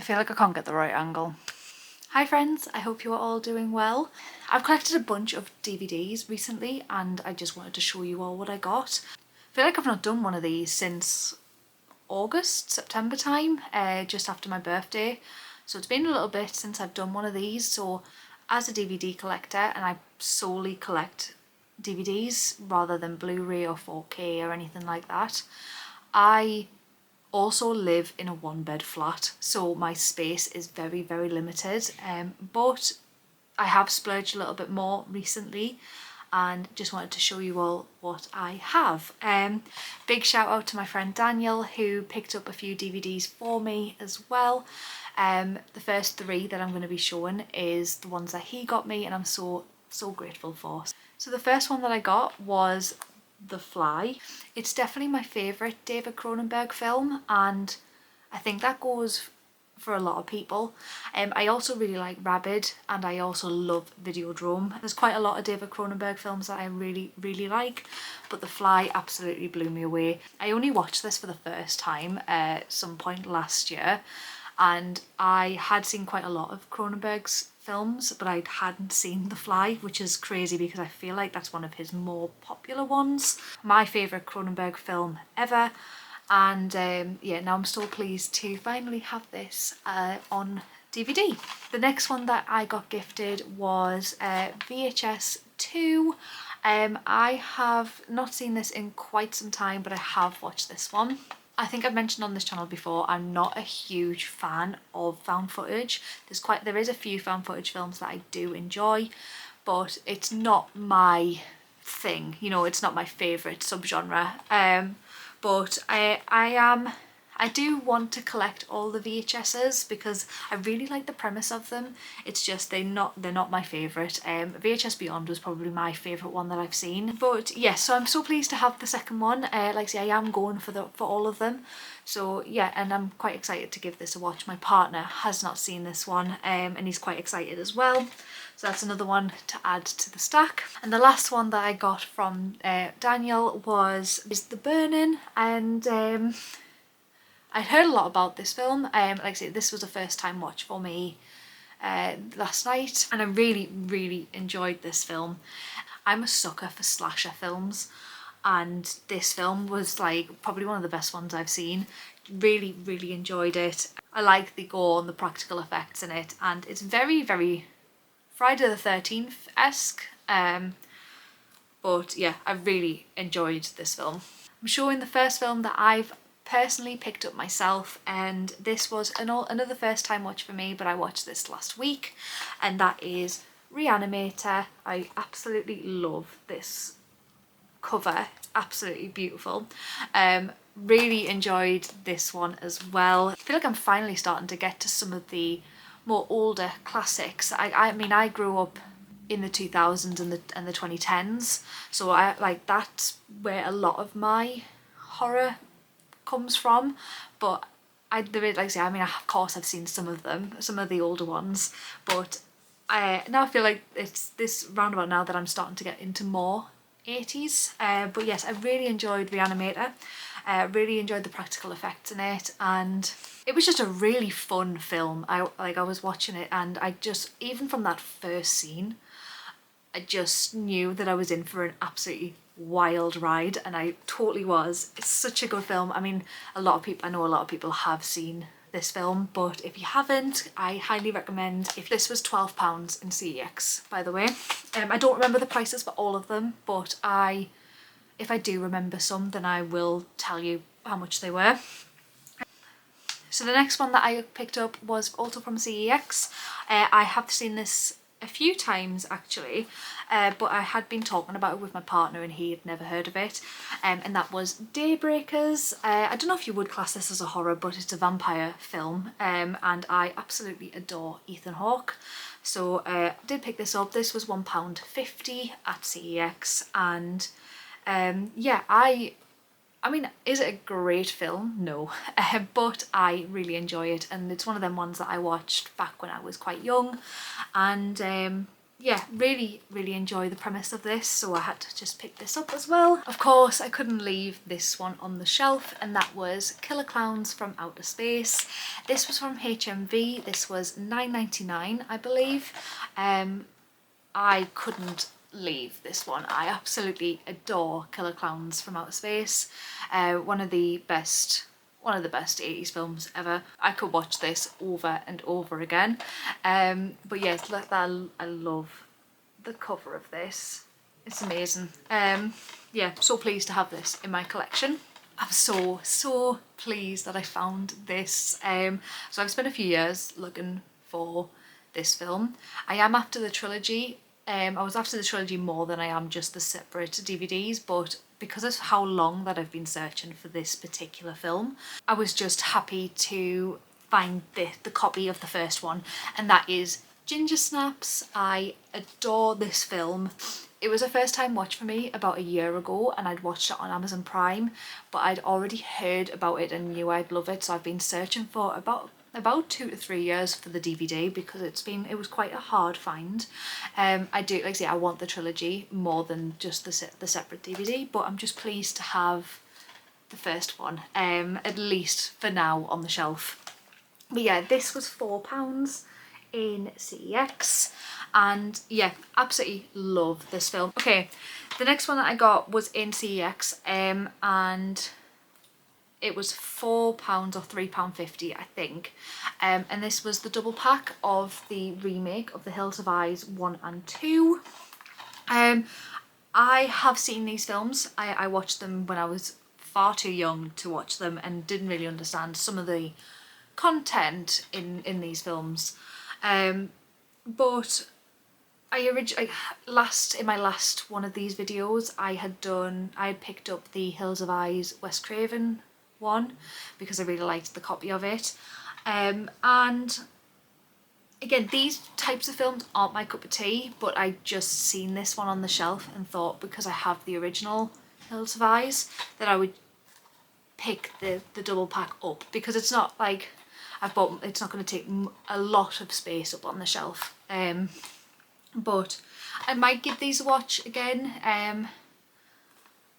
I feel like I can't get the right angle. Hi friends, I hope you are all doing well. I've collected a bunch of DVDs recently and I just wanted to show you all what I got. I feel like I've not done one of these since August, September time, just after my birthday. So it's been a little bit since I've done one of these. So as a DVD collector, and I solely collect DVDs rather than Blu-ray or 4K or anything like that, I also live in a one-bed flat, so my space is very limited, but I have splurged a little bit more recently and just wanted to show you all what I have. Big shout out to my friend Daniel who picked up a few DVDs for me as well. The first three that I'm going to be showing is the ones that he got me and I'm so grateful for. So the first one that I got was The Fly. It's definitely my favourite David Cronenberg film and I think that goes for a lot of people. I also really like Rabid and I also love Videodrome. There's quite a lot of David Cronenberg films that I really like, but The Fly absolutely blew me away. I only watched this for the first time at some point last year and I had seen quite a lot of Cronenberg's films, but I hadn't seen The Fly, which is crazy because I feel like that's one of his more popular ones. My favourite Cronenberg film ever. And yeah, now I'm so pleased to finally have this on DVD. The next one that I got gifted was VHS 2. I have not seen this in quite some time, but I have watched this one. I think I've mentioned on this channel before, I'm not a huge fan of found footage. There is a few found footage films that I do enjoy, but it's not my thing, you know, it's not my favourite subgenre. But I do want to collect all the VHSs because I really like the premise of them. It's just they're not my favourite. VHS Beyond was probably my favourite one that I've seen. But yes, so I'm so pleased to have the second one. Like I say, I am going for all of them. So yeah, and I'm quite excited to give this a watch. My partner has not seen this one and he's quite excited as well. So that's another one to add to the stack. And the last one that I got from Daniel is The Burning, and I'd heard a lot about this film. Like I say, this was a first time watch for me last night and I really enjoyed this film. I'm a sucker for slasher films and this film was like probably one of the best ones I've seen. Really enjoyed it. I like the gore and the practical effects in it and it's very Friday the 13th-esque, but yeah, I really enjoyed this film. I'm showing the first film that I've personally picked up myself and this was another first time watch for me, but I watched this last week and that is Reanimator. I absolutely love this cover, absolutely beautiful. Really enjoyed this one as well. I feel like I'm finally starting to get to some of the more older classics. I mean I grew up in the 2000s and the 2010s, so I like that's where a lot of my horror comes from, but like I say, I mean of course I've seen some of them, some of the older ones, but now I feel like it's this roundabout now that I'm starting to get into more 80s. But yes, I really enjoyed Reanimator. Really enjoyed the practical effects in it and it was just a really fun film. I was watching it and I just, even from that first scene, I just knew that I was in for an absolutely wild ride and I totally was. It's such a good film. I mean, I know a lot of people have seen this film, but if you haven't, I highly recommend. If this was £12 in CEX, by the way. I don't remember the prices for all of them, but if I do remember some, then I will tell you how much they were. So the next one that I picked up was also from CEX. I have seen this a few times actually, but I had been talking about it with my partner and he had never heard of it, and that was Daybreakers. I don't know if you would class this as a horror, but it's a vampire film, and I absolutely adore Ethan Hawke. So I did pick this up. This was £1.50 at CEX and yeah, I mean, is it a great film? No, but I really enjoy it and it's one of them ones that I watched back when I was quite young and yeah, really enjoy the premise of this, so I had to just pick this up as well. Of course, I couldn't leave this one on the shelf, and that was Killer Clowns from Outer Space. This was from HMV. This was $9.99, I believe. I couldn't leave this one. I absolutely adore Killer Clowns from Outer Space. One of the best 80s films ever. I could watch this over and over again. But yes, I love the cover of this. It's amazing. Yeah, so pleased to have this in my collection. I'm so pleased that I found this. So I've spent a few years looking for this film. I am after the trilogy. I was after the trilogy more than I am just the separate DVDs, but because of how long that I've been searching for this particular film, I was just happy to find the copy of the first one, and that is Ginger Snaps. I adore this film. It was a first time watch for me about a year ago, and I'd watched it on Amazon Prime, but I'd already heard about it and knew I'd love it, so I've been searching for about 2 to 3 years for the DVD because it was quite a hard find. I do, like I say, I want the trilogy more than just the separate DVD, but I'm just pleased to have the first one, at least for now, on the shelf. But yeah, this was £4 in CEX, and yeah, absolutely love this film. Okay, the next one that I got was in CEX, and it was £4 or £3.50, I think. And this was the double pack of the remake of The Hills Have Eyes 1 and 2. I have seen these films. I watched them when I was far too young to watch them and didn't really understand some of the content in these films. But in my last one of these videos, I had picked up the Hills Have Eyes Wes Craven one because I really liked the copy of it. And again, these types of films aren't my cup of tea, but I just seen this one on the shelf and thought because I have the original Hills Have Eyes that I would pick the double pack up, because it's not like it's not going to take a lot of space up on the shelf. But I might give these a watch again.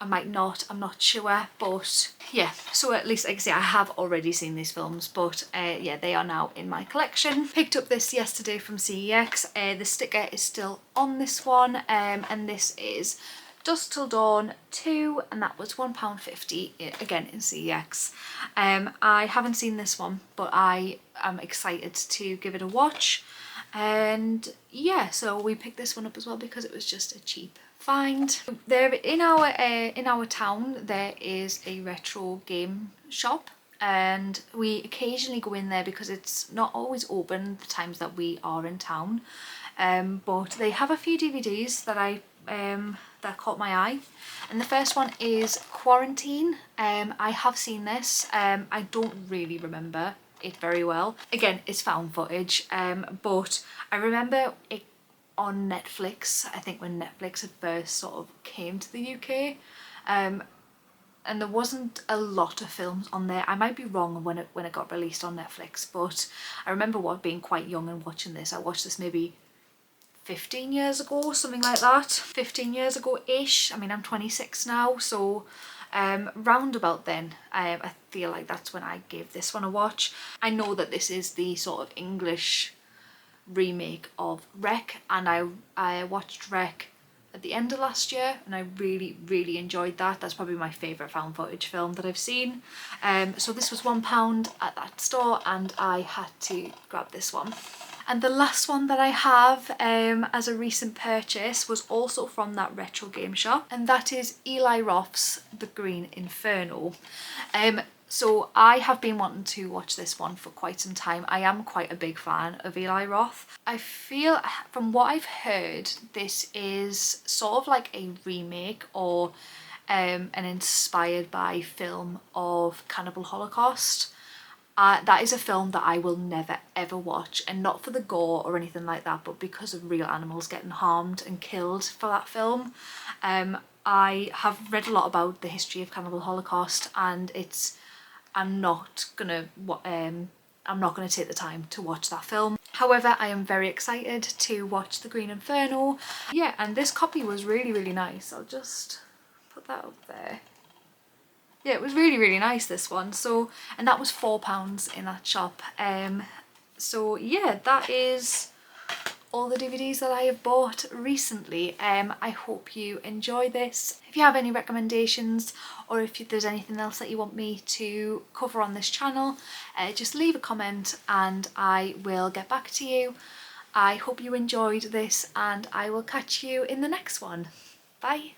I might not, I'm not sure, but yeah, so at least, like I say, I have already seen these films, but yeah, they are now in my collection. Picked up this yesterday from CEX. The sticker is still on this one, and this is Dusk Till Dawn 2, and that was £1.50 again in CEX. I haven't seen this one, but I am excited to give it a watch. And yeah, so we picked this one up as well because it was just a cheap find. There in our town there is a retro game shop, and we occasionally go in there because it's not always open the times that we are in town. But they have a few DVDs that that caught my eye, and the first one is Quarantine. I have seen this. I don't really remember it very well. Again, it's found footage, but I remember it on Netflix, I think when Netflix had first sort of came to the UK, and there wasn't a lot of films on there. I might be wrong when it got released on Netflix, but I remember being quite young and watching this. I watched this maybe 15 years ago, something like that. 15 years ago-ish. I mean, I'm 26 now, so round about then, I feel like that's when I gave this one a watch. I know that this is the sort of English remake of Rec, and I watched Rec at the end of last year, and I really enjoyed that. That's probably my favourite found footage film that I've seen. So this was £1 at that store, and I had to grab this one. And the last one that I have as a recent purchase was also from that retro game shop, and that is Eli Roth's The Green Inferno. So I have been wanting to watch this one for quite some time. I am quite a big fan of Eli Roth. I feel, from what I've heard, this is sort of like a remake or an inspired by film of Cannibal Holocaust. That is a film that I will never ever watch, and not for the gore or anything like that, but because of real animals getting harmed and killed for that film. I have read a lot about the history of Cannibal Holocaust, and I'm not gonna take the time to watch that film. However, I am very excited to watch The Green Inferno. Yeah, and this copy was really nice. I'll just put that up there. Yeah, it was really nice, this one. So, and that was £4 in that shop. So yeah, that is all the DVDs that I have bought recently. I hope you enjoy this. If you have any recommendations, or if there's anything else that you want me to cover on this channel, just leave a comment and I will get back to you. I hope you enjoyed this and I will catch you in the next one. Bye.